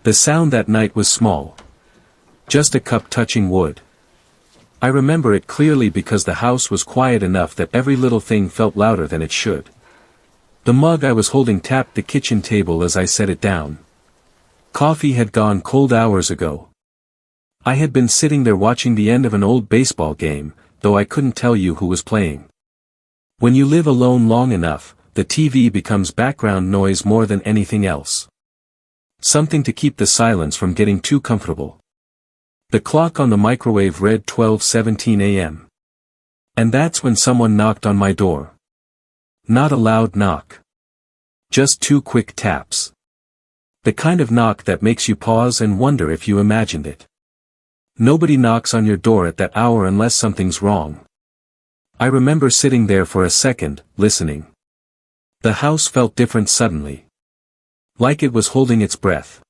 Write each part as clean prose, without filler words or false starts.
The sound that night was small. Just a cup touching wood. I remember it clearly because the house was quiet enough that every little thing felt louder than it should. The mug I was holding tapped the kitchen table as I set it down. Coffee had gone cold hours ago. I had been sitting there watching the end of an old baseball game, though I couldn't tell you who was playing. When you live alone long enough, the TV becomes background noise more than anything else. Something to keep the silence from getting too comfortable. The clock on the microwave read 12:17 a.m. And that's when someone knocked on my door. Not a loud knock. Just two quick taps. The kind of knock that makes you pause and wonder if you imagined it. Nobody knocks on your door at that hour unless something's wrong. I remember sitting there for a second, listening. The house felt different suddenly. Like it was holding its breath.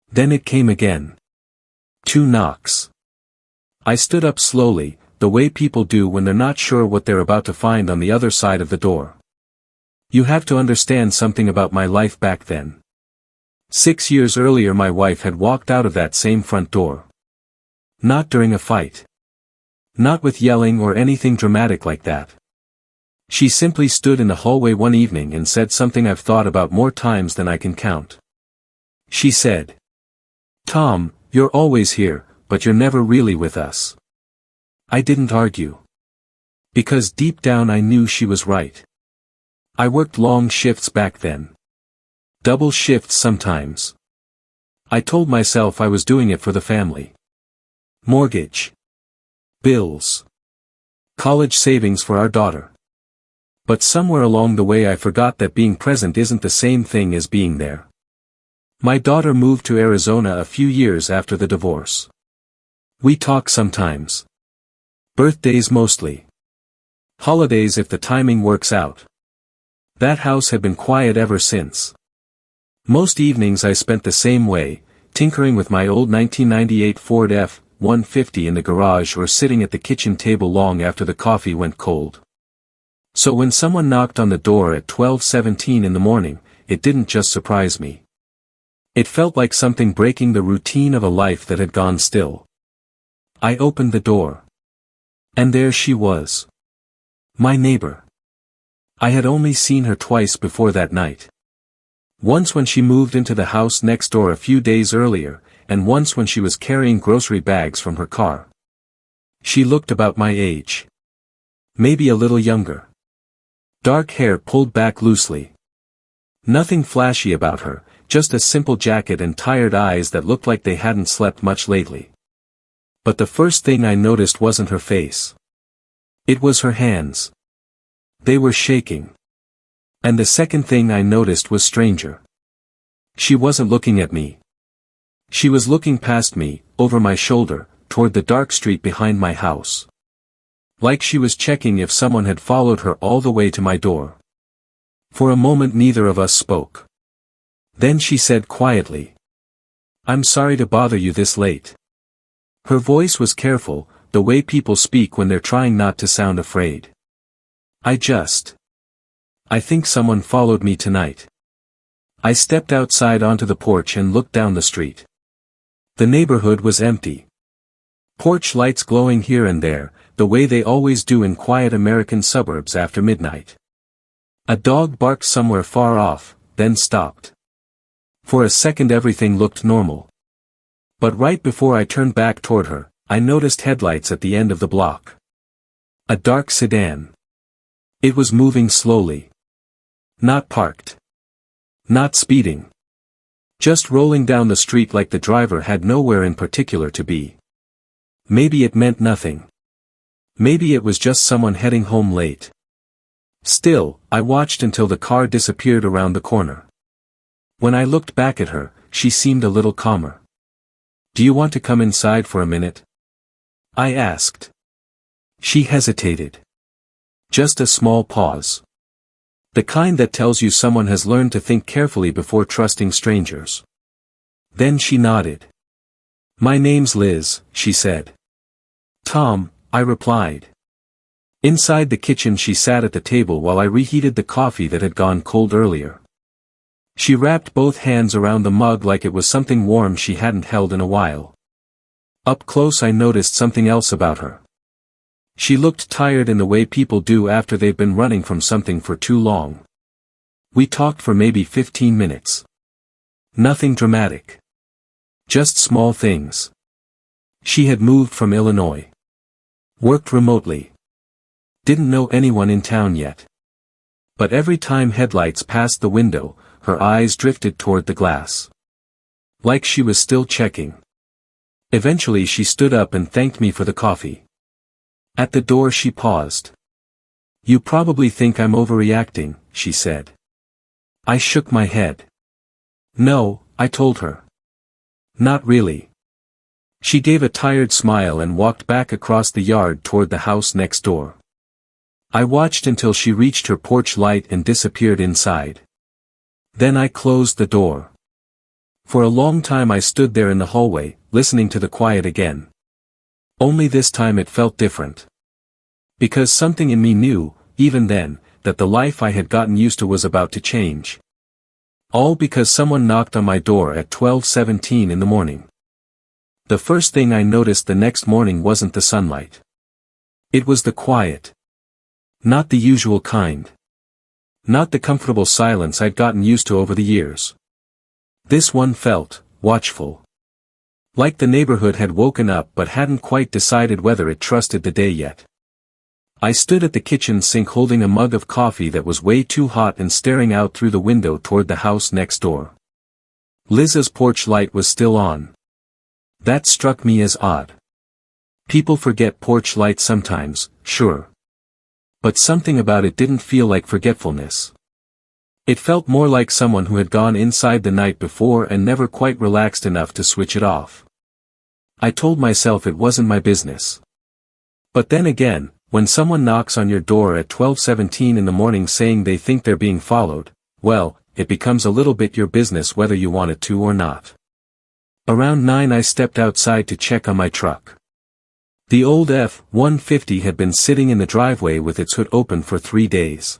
Then it came again. 2 knocks. I stood up slowly, the way people do when they're not sure what they're about to find on the other side of the door. You have to understand something about my life back then. 6 years earlier my wife had walked out of that same front door. Not during a fight. Not with yelling or anything dramatic like that. She simply stood in the hallway one evening and said something I've thought about more times than I can count. She said, "Tom, you're always here, but you're never really with us." I didn't argue. Because deep down I knew she was right. I worked long shifts back then. Double shifts sometimes. I told myself I was doing it for the family. Mortgage. Bills. College savings for our daughter. But somewhere along the way I forgot that being present isn't the same thing as being there. My daughter moved to Arizona a few years after the divorce. We talk sometimes. Birthdays mostly. Holidays if the timing works out. That house had been quiet ever since. Most evenings I spent the same way, tinkering with my old 1998 Ford F-150 in the garage or sitting at the kitchen table long after the coffee went cold. So when someone knocked on the door at 12:17 in the morning, it didn't just surprise me. It felt like something breaking the routine of a life that had gone still. I opened the door. And there she was. My neighbor. I had only seen her twice before that night. Once when she moved into the house next door a few days earlier, and once when she was carrying grocery bags from her car. She looked about my age. Maybe a little younger. Dark hair pulled back loosely. Nothing flashy about her, just a simple jacket and tired eyes that looked like they hadn't slept much lately. But the first thing I noticed wasn't her face. It was her hands. They were shaking. And the second thing I noticed was stranger. She wasn't looking at me. She was looking past me, over my shoulder, toward the dark street behind my house. Like she was checking if someone had followed her all the way to my door. For a moment neither of us spoke. Then she said quietly, "I'm sorry to bother you this late." Her voice was careful, the way people speak when they're trying not to sound afraid. I think someone followed me tonight. I stepped outside onto the porch and looked down the street. The neighborhood was empty. Porch lights glowing here and there, the way they always do in quiet American suburbs after midnight. A dog barked somewhere far off, then stopped. For a second everything looked normal. But right before I turned back toward her, I noticed headlights at the end of the block. A dark sedan. It was moving slowly. Not parked. Not speeding. Just rolling down the street like the driver had nowhere in particular to be. Maybe it meant nothing. Maybe it was just someone heading home late. Still, I watched until the car disappeared around the corner. When I looked back at her, she seemed a little calmer. "Do you want to come inside for a minute?" I asked. She hesitated. Just a small pause. The kind that tells you someone has learned to think carefully before trusting strangers. Then she nodded. "My name's Liz," she said. "Tom," I replied. Inside the kitchen she sat at the table while I reheated the coffee that had gone cold earlier. She wrapped both hands around the mug like it was something warm she hadn't held in a while. Up close I noticed something else about her. She looked tired in the way people do after they've been running from something for too long. We talked for maybe 15 minutes. Nothing dramatic. Just small things. She had moved from Illinois. Worked remotely. Didn't know anyone in town yet. But every time headlights passed the window, her eyes drifted toward the glass. Like she was still checking. Eventually she stood up and thanked me for the coffee. At the door she paused. "You probably think I'm overreacting," she said. I shook my head. "No," I told her. "Not really." She gave a tired smile and walked back across the yard toward the house next door. I watched until she reached her porch light and disappeared inside. Then I closed the door. For a long time I stood there in the hallway, listening to the quiet again. Only this time it felt different. Because something in me knew, even then, that the life I had gotten used to was about to change. All because someone knocked on my door at 12:17 in the morning. The first thing I noticed the next morning wasn't the sunlight. It was the quiet. Not the usual kind. Not the comfortable silence I'd gotten used to over the years. This one felt watchful. Like the neighborhood had woken up but hadn't quite decided whether it trusted the day yet. I stood at the kitchen sink holding a mug of coffee that was way too hot and staring out through the window toward the house next door. Liz's porch light was still on. That struck me as odd. People forget porch light sometimes, sure. But something about it didn't feel like forgetfulness. It felt more like someone who had gone inside the night before and never quite relaxed enough to switch it off. I told myself it wasn't my business. But then again, when someone knocks on your door at 12:17 in the morning saying they think they're being followed, well, it becomes a little bit your business whether you want it to or not. Around 9 I stepped outside to check on my truck. The old F-150 had been sitting in the driveway with its hood open for 3 days.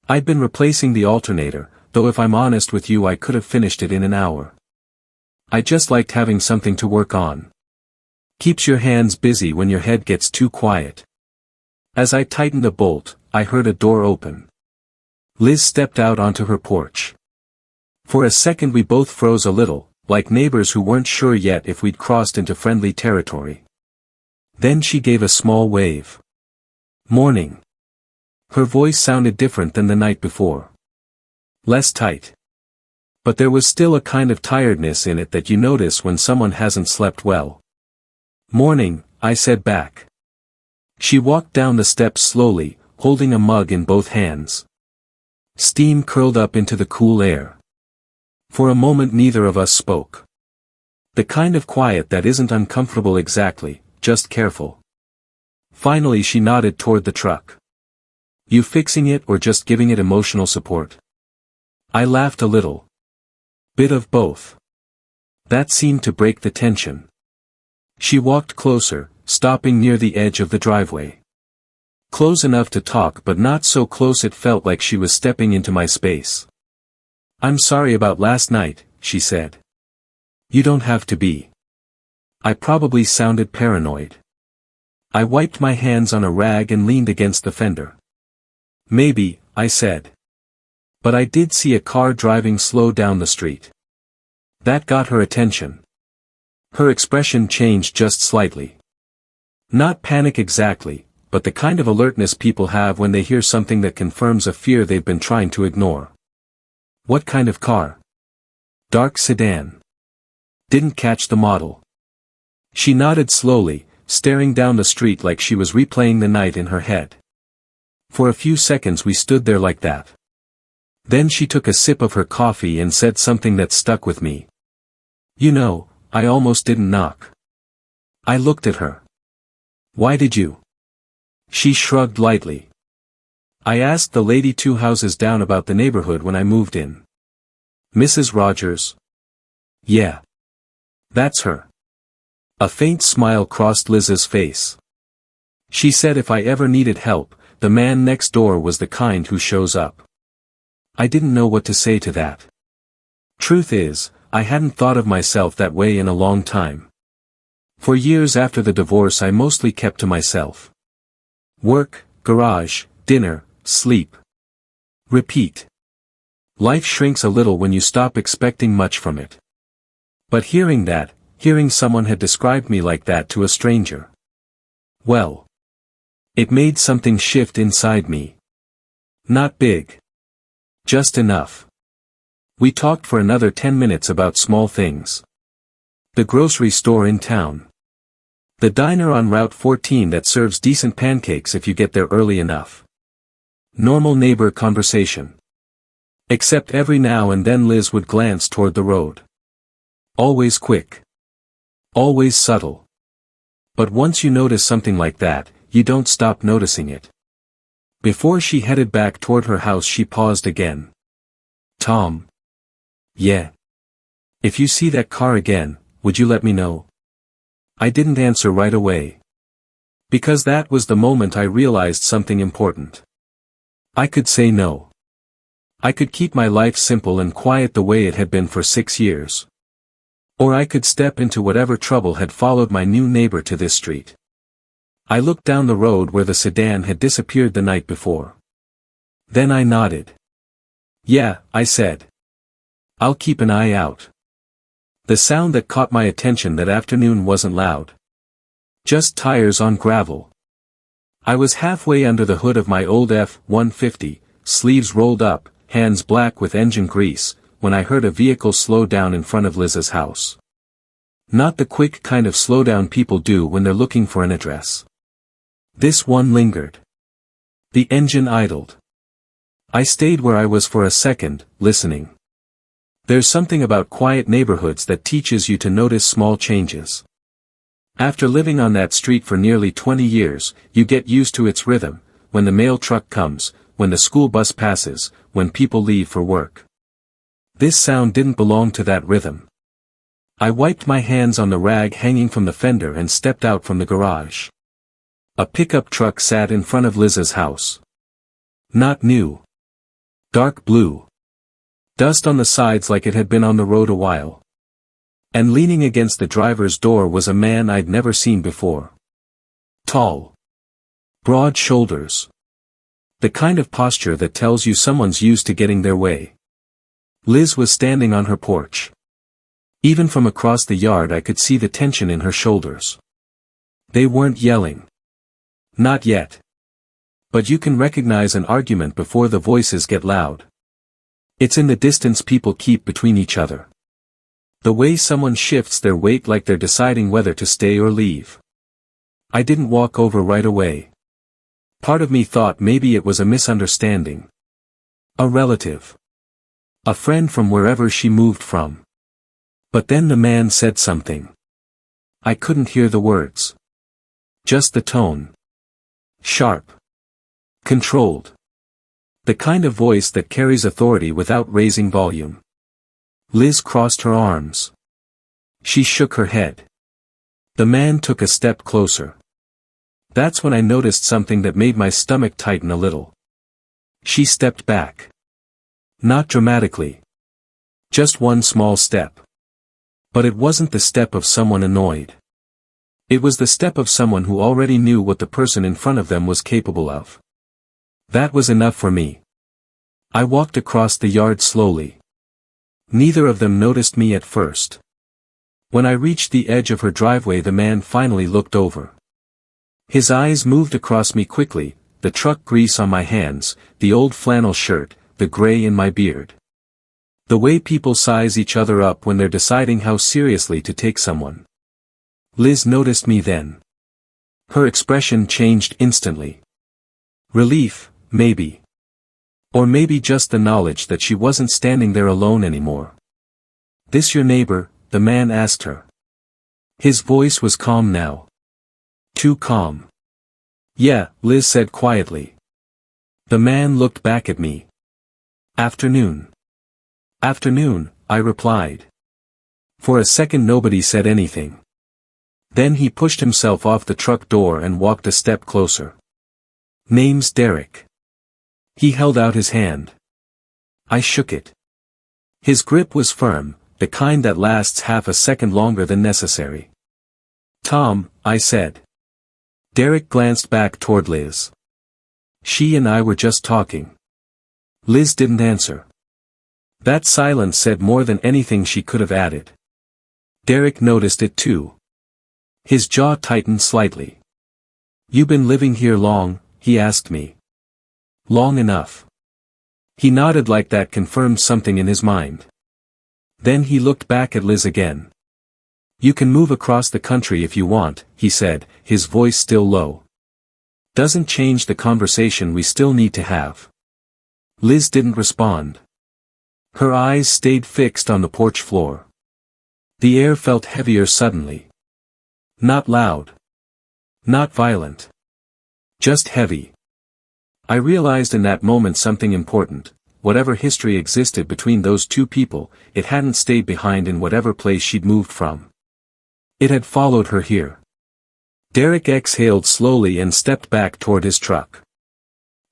I'd been replacing the alternator, though if I'm honest with you I could have finished it in an hour. I just liked having something to work on. Keeps your hands busy when your head gets too quiet. As I tightened a bolt, I heard a door open. Liz stepped out onto her porch. For a second we both froze a little, like neighbors who weren't sure yet if we'd crossed into friendly territory. Then she gave a small wave. "Morning." Her voice sounded different than the night before. Less tight. But there was still a kind of tiredness in it that you notice when someone hasn't slept well. "Morning," I said back. She walked down the steps slowly, holding a mug in both hands. Steam curled up into the cool air. For a moment neither of us spoke. The kind of quiet that isn't uncomfortable exactly, just careful. Finally she nodded toward the truck. "You fixing it or just giving it emotional support?" I laughed a little. "Bit of both." That seemed to break the tension. She walked closer, stopping near the edge of the driveway. Close enough to talk but not so close it felt like she was stepping into my space. "I'm sorry about last night," she said. "You don't have to be." I probably sounded paranoid. I wiped my hands on a rag and leaned against the fender. "Maybe," I said. But I did see a car driving slow down the street. That got her attention. Her expression changed just slightly. Not panic exactly, but the kind of alertness people have when they hear something that confirms a fear they've been trying to ignore. "What kind of car?" "Dark sedan." "Didn't catch the model." She nodded slowly, staring down the street like she was replaying the night in her head. For a few seconds we stood there like that. Then she took a sip of her coffee and said something that stuck with me. "You know, I almost didn't knock." I looked at her. "Why did you?" She shrugged lightly. "I asked the lady 2 houses down about the neighborhood when I moved in." "Mrs. Rogers?" "Yeah. That's her." A faint smile crossed Liz's face. She said if I ever needed help, the man next door was the kind who shows up. I didn't know what to say to that. Truth is, I hadn't thought of myself that way in a long time. For years after the divorce I mostly kept to myself. Work, garage, dinner, sleep. Repeat. Life shrinks a little when you stop expecting much from it. But hearing someone had described me like that to a stranger. Well. It made something shift inside me. Not big. Just enough. We talked for another 10 minutes about small things. The grocery store in town. The diner on Route 14 that serves decent pancakes if you get there early enough. Normal neighbor conversation. Except every now and then Liz would glance toward the road. Always quick. Always subtle. But once you notice something like that, you don't stop noticing it. Before she headed back toward her house she paused again. Tom. Yeah. If you see that car again, would you let me know? I didn't answer right away. Because that was the moment I realized something important. I could say no. I could keep my life simple and quiet the way it had been for 6 years. Or I could step into whatever trouble had followed my new neighbor to this street. I looked down the road where the sedan had disappeared the night before. Then I nodded. Yeah, I said. I'll keep an eye out. The sound that caught my attention that afternoon wasn't loud. Just tires on gravel. I was halfway under the hood of my old F-150, sleeves rolled up, hands black with engine grease, when I heard a vehicle slow down in front of Liz's house. Not the quick kind of slowdown people do when they're looking for an address. This one lingered. The engine idled. I stayed where I was for a second, listening. There's something about quiet neighborhoods that teaches you to notice small changes. After living on that street for nearly 20 years, you get used to its rhythm, when the mail truck comes, when the school bus passes, when people leave for work. This sound didn't belong to that rhythm. I wiped my hands on the rag hanging from the fender and stepped out from the garage. A pickup truck sat in front of Liz's house. Not new. Dark blue. Dust on the sides like it had been on the road a while. And leaning against the driver's door was a man I'd never seen before. Tall. Broad shoulders. The kind of posture that tells you someone's used to getting their way. Liz was standing on her porch. Even from across the yard I could see the tension in her shoulders. They weren't yelling. Not yet. But you can recognize an argument before the voices get loud. It's in the distance people keep between each other. The way someone shifts their weight like they're deciding whether to stay or leave. I didn't walk over right away. Part of me thought maybe it was a misunderstanding. A relative. A friend from wherever she moved from. But then the man said something. I couldn't hear the words. Just the tone. Sharp. Controlled. The kind of voice that carries authority without raising volume. Liz crossed her arms. She shook her head. The man took a step closer. That's when I noticed something that made my stomach tighten a little. She stepped back. Not dramatically. Just one small step. But it wasn't the step of someone annoyed. It was the step of someone who already knew what the person in front of them was capable of. That was enough for me. I walked across the yard slowly. Neither of them noticed me at first. When I reached the edge of her driveway the man finally looked over. His eyes moved across me quickly, the truck grease on my hands, the old flannel shirt, the gray in my beard. The way people size each other up when they're deciding how seriously to take someone. Liz noticed me then. Her expression changed instantly. Relief, maybe. Or maybe just the knowledge that she wasn't standing there alone anymore. "This your neighbor?" the man asked her. His voice was calm now. Too calm. "Yeah," Liz said quietly. The man looked back at me. "Afternoon." "Afternoon," I replied. For a second nobody said anything. Then he pushed himself off the truck door and walked a step closer. "Name's Derek." He held out his hand. I shook it. His grip was firm, the kind that lasts half a second longer than necessary. "Tom," I said. Derek glanced back toward Liz. She and I were just talking. Liz didn't answer. That silence said more than anything she could have added. Derek noticed it too. His jaw tightened slightly. "You been living here long?" he asked me. "Long enough." He nodded like that confirmed something in his mind. Then he looked back at Liz again. "You can move across the country if you want," he said, his voice still low. "Doesn't change the conversation we still need to have." Liz didn't respond. Her eyes stayed fixed on the porch floor. The air felt heavier suddenly. Not loud. Not violent. Just heavy. I realized in that moment something important. Whatever history existed between those two people, it hadn't stayed behind in whatever place she'd moved from. It had followed her here. Derek exhaled slowly and stepped back toward his truck.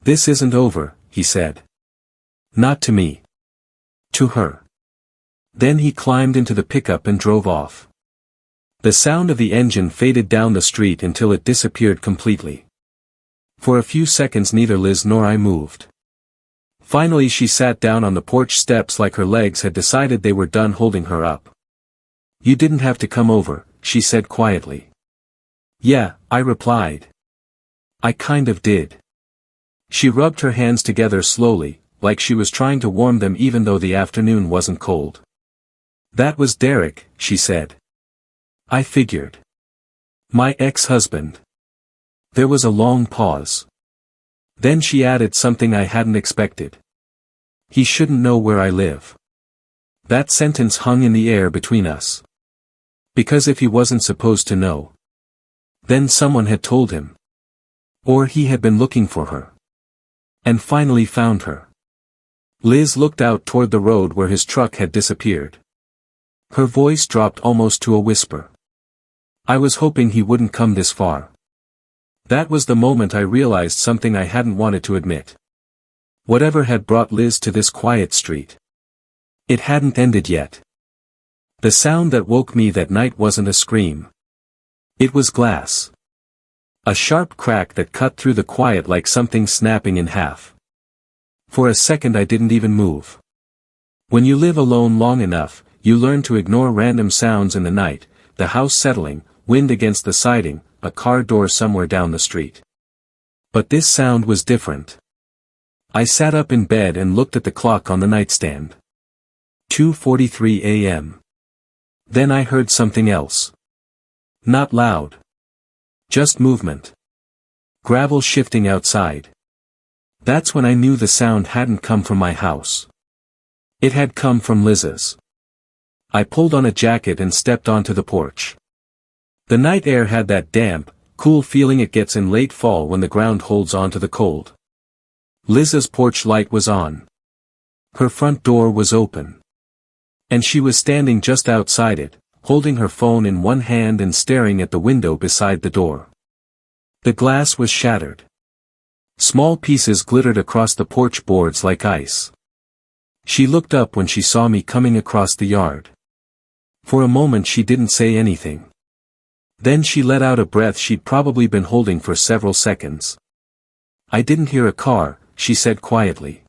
"This isn't over," he said. "Not to me. To her." Then he climbed into the pickup and drove off. The sound of the engine faded down the street until it disappeared completely. For a few seconds neither Liz nor I moved. Finally she sat down on the porch steps like her legs had decided they were done holding her up. "You didn't have to come over," she said quietly. "Yeah," I replied. "I kind of did." She rubbed her hands together slowly, like she was trying to warm them even though the afternoon wasn't cold. "That was Derek," she said. "I figured. My ex-husband." There was a long pause. Then she added something I hadn't expected. "He shouldn't know where I live." That sentence hung in the air between us. Because if he wasn't supposed to know, then someone had told him. Or he had been looking for her. And finally found her. Liz looked out toward the road where his truck had disappeared. Her voice dropped almost to a whisper. "I was hoping he wouldn't come this far." That was the moment I realized something I hadn't wanted to admit. Whatever had brought Liz to this quiet street, it hadn't ended yet. The sound that woke me that night wasn't a scream. It was glass. A sharp crack that cut through the quiet like something snapping in half. For a second I didn't even move. When you live alone long enough, you learn to ignore random sounds in the night, the house settling, wind against the siding, a car door somewhere down the street. But this sound was different. I sat up in bed and looked at the clock on the nightstand. 2:43 a.m. Then I heard something else. Not loud. Just movement. Gravel shifting outside. That's when I knew the sound hadn't come from my house. It had come from Liz's. I pulled on a jacket and stepped onto the porch. The night air had that damp, cool feeling it gets in late fall when the ground holds on to the cold. Liz's porch light was on. Her front door was open. And she was standing just outside it, holding her phone in one hand and staring at the window beside the door. The glass was shattered. Small pieces glittered across the porch boards like ice. She looked up when she saw me coming across the yard. For a moment she didn't say anything. Then she let out a breath she'd probably been holding for several seconds. "I didn't hear a car," she said quietly.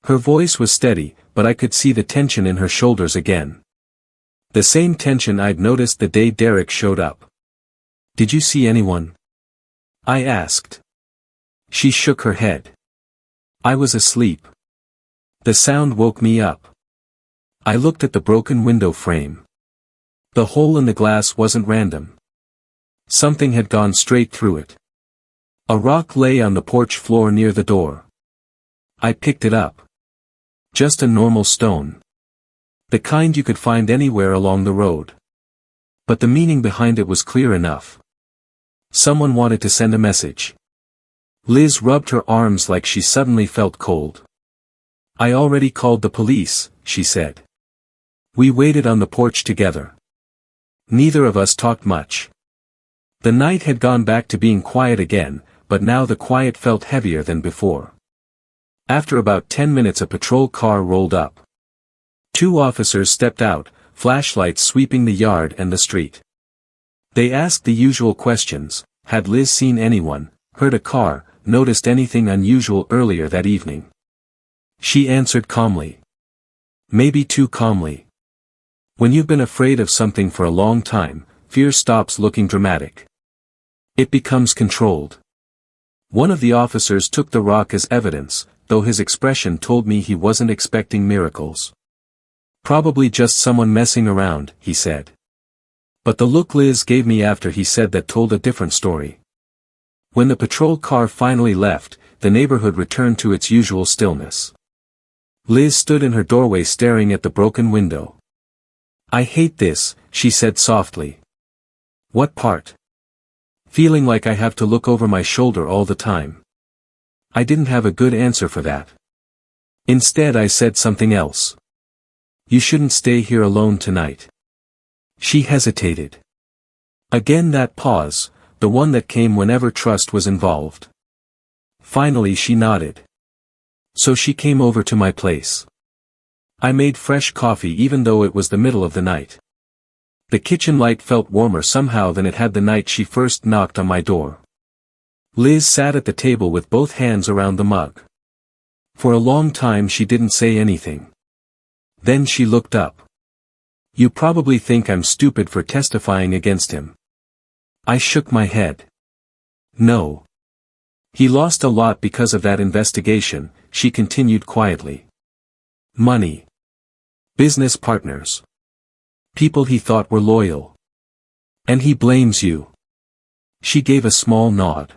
Her voice was steady, but I could see the tension in her shoulders again. The same tension I'd noticed the day Derek showed up. "Did you see anyone?" I asked. She shook her head. "I was asleep. The sound woke me up." I looked at the broken window frame. The hole in the glass wasn't random. Something had gone straight through it. A rock lay on the porch floor near the door. I picked it up. Just a normal stone. The kind you could find anywhere along the road. But the meaning behind it was clear enough. Someone wanted to send a message. Liz rubbed her arms like she suddenly felt cold. "I already called the police," she said. We waited on the porch together. Neither of us talked much. The night had gone back to being quiet again, but now the quiet felt heavier than before. After about 10 minutes a patrol car rolled up. Two officers stepped out, flashlights sweeping the yard and the street. They asked the usual questions: had Liz seen anyone, heard a car, noticed anything unusual earlier that evening? She answered calmly. Maybe too calmly. When you've been afraid of something for a long time, fear stops looking dramatic. It becomes controlled. One of the officers took the rock as evidence, though his expression told me he wasn't expecting miracles. Probably just someone messing around, he said. But the look Liz gave me after he said that told a different story. When the patrol car finally left, the neighborhood returned to its usual stillness. Liz stood in her doorway staring at the broken window. "I hate this," she said softly. "What part?" "Feeling like I have to look over my shoulder all the time." I didn't have a good answer for that. Instead I said something else. "You shouldn't stay here alone tonight." She hesitated. Again that pause, the one that came whenever trust was involved. Finally she nodded. So she came over to my place. I made fresh coffee even though it was the middle of the night. The kitchen light felt warmer somehow than it had the night she first knocked on my door. Liz sat at the table with both hands around the mug. For a long time she didn't say anything. Then she looked up. "You probably think I'm stupid for testifying against him." I shook my head. "No. He lost a lot because of that investigation," she continued quietly. "Money. Business partners. People he thought were loyal. And he blames you." She gave a small nod.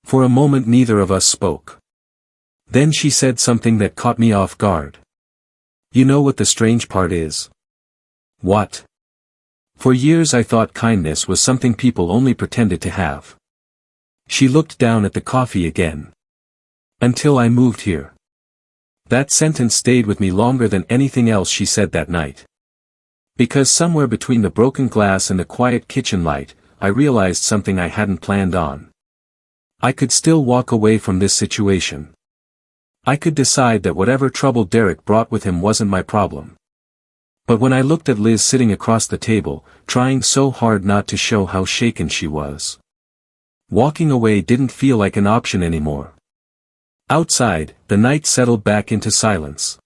For a moment neither of us spoke. Then she said something that caught me off guard. "You know what the strange part is?" "What?" "For years I thought kindness was something people only pretended to have." She looked down at the coffee again. "Until I moved here." That sentence stayed with me longer than anything else she said that night. Because somewhere between the broken glass and the quiet kitchen light, I realized something I hadn't planned on. I could still walk away from this situation. I could decide that whatever trouble Derek brought with him wasn't my problem. But when I looked at Liz sitting across the table, trying so hard not to show how shaken she was, walking away didn't feel like an option anymore. Outside, the night settled back into silence.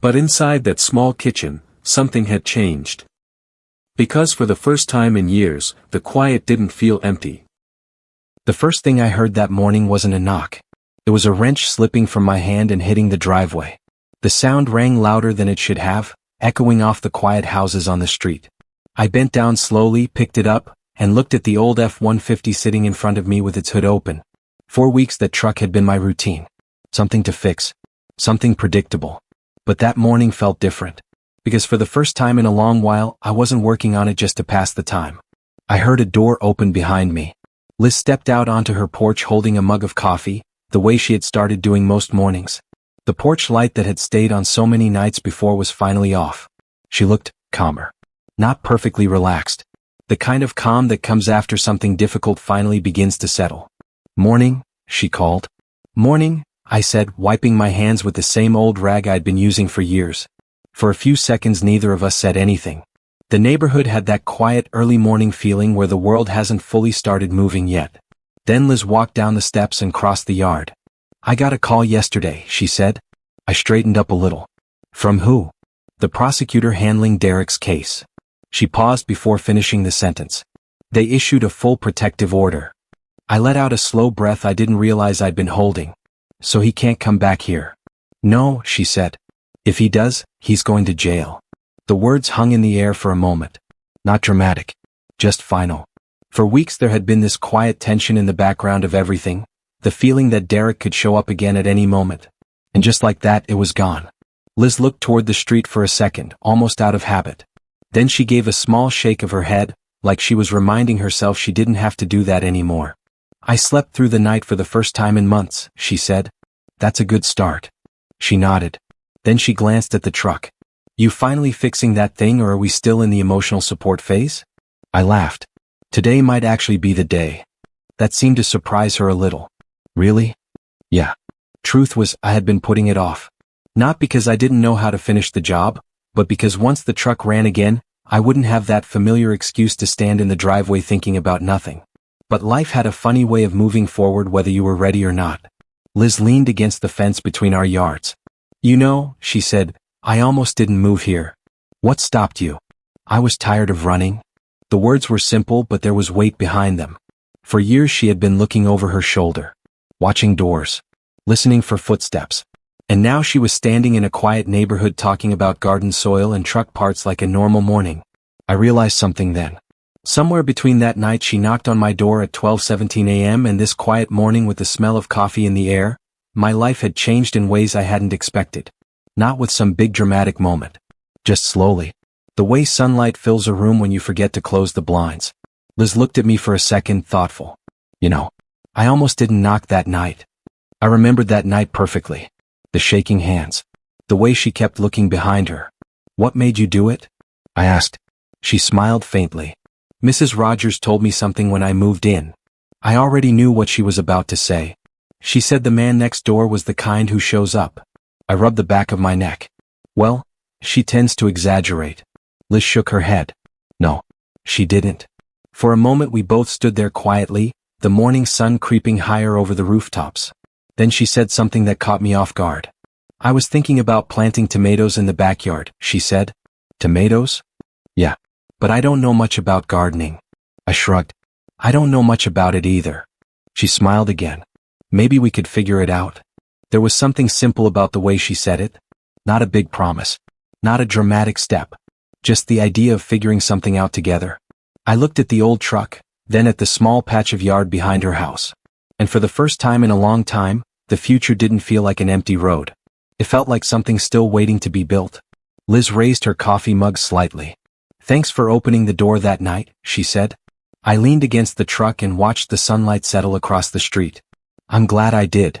But inside that small kitchen, something had changed. Because for the first time in years, the quiet didn't feel empty. The first thing I heard that morning wasn't a knock. It was a wrench slipping from my hand and hitting the driveway. The sound rang louder than it should have, echoing off the quiet houses on the street. I bent down slowly, picked it up, and looked at the old F-150 sitting in front of me with its hood open. 4 weeks that truck had been my routine. Something to fix. Something predictable. But that morning felt different. Because for the first time in a long while, I wasn't working on it just to pass the time. I heard a door open behind me. Liz stepped out onto her porch holding a mug of coffee, the way she had started doing most mornings. The porch light that had stayed on so many nights before was finally off. She looked calmer. Not perfectly relaxed. The kind of calm that comes after something difficult finally begins to settle. "Morning," she called. "Morning," I said, wiping my hands with the same old rag I'd been using for years. For a few seconds neither of us said anything. The neighborhood had that quiet early morning feeling where the world hasn't fully started moving yet. Then Liz walked down the steps and crossed the yard. "I got a call yesterday," she said. I straightened up a little. "From who?" "The prosecutor handling Derek's case." She paused before finishing the sentence. "They issued a full protective order." I let out a slow breath I didn't realize I'd been holding. "So he can't come back here?" "No," she said. "If he does, he's going to jail." The words hung in the air for a moment. Not dramatic. Just final. For weeks there had been this quiet tension in the background of everything, the feeling that Derek could show up again at any moment. And just like that it was gone. Liz looked toward the street for a second, almost out of habit. Then she gave a small shake of her head, like she was reminding herself she didn't have to do that anymore. "I slept through the night for the first time in months," she said. "That's a good start." She nodded. Then she glanced at the truck. "You finally fixing that thing or are we still in the emotional support phase?" I laughed. Today might actually be the day. That seemed to surprise her a little. "Really?" "Yeah." Truth was, I had been putting it off. Not because I didn't know how to finish the job, but because once the truck ran again, I wouldn't have that familiar excuse to stand in the driveway thinking about nothing. But life had a funny way of moving forward whether you were ready or not. Liz leaned against the fence between our yards. You know, she said, I almost didn't move here. What stopped you? I was tired of running. The words were simple, but there was weight behind them. For years she had been looking over her shoulder, watching doors, listening for footsteps. And now she was standing in a quiet neighborhood talking about garden soil and truck parts like a normal morning. I realized something then. Somewhere between that night she knocked on my door at 12:17 a.m. and this quiet morning with the smell of coffee in the air, my life had changed in ways I hadn't expected. Not with some big dramatic moment. Just slowly. The way sunlight fills a room when you forget to close the blinds. Liz looked at me for a second, thoughtful. You know, I almost didn't knock that night. I remembered that night perfectly. The shaking hands. The way she kept looking behind her. What made you do it? I asked. She smiled faintly. Mrs. Rogers told me something when I moved in. I already knew what she was about to say. She said the man next door was the kind who shows up. I rubbed the back of my neck. Well, she tends to exaggerate. Liz shook her head. No, she didn't. For a moment we both stood there quietly, the morning sun creeping higher over the rooftops. Then she said something that caught me off guard. I was thinking about planting tomatoes in the backyard, she said. Tomatoes? Yeah. But I don't know much about gardening. I shrugged. I don't know much about it either. She smiled again. Maybe we could figure it out. There was something simple about the way she said it. Not a big promise. Not a dramatic step. Just the idea of figuring something out together. I looked at the old truck, then at the small patch of yard behind her house. And for the first time in a long time, the future didn't feel like an empty road. It felt like something still waiting to be built. Liz raised her coffee mug slightly. Thanks for opening the door that night, she said. I leaned against the truck and watched the sunlight settle across the street. I'm glad I did.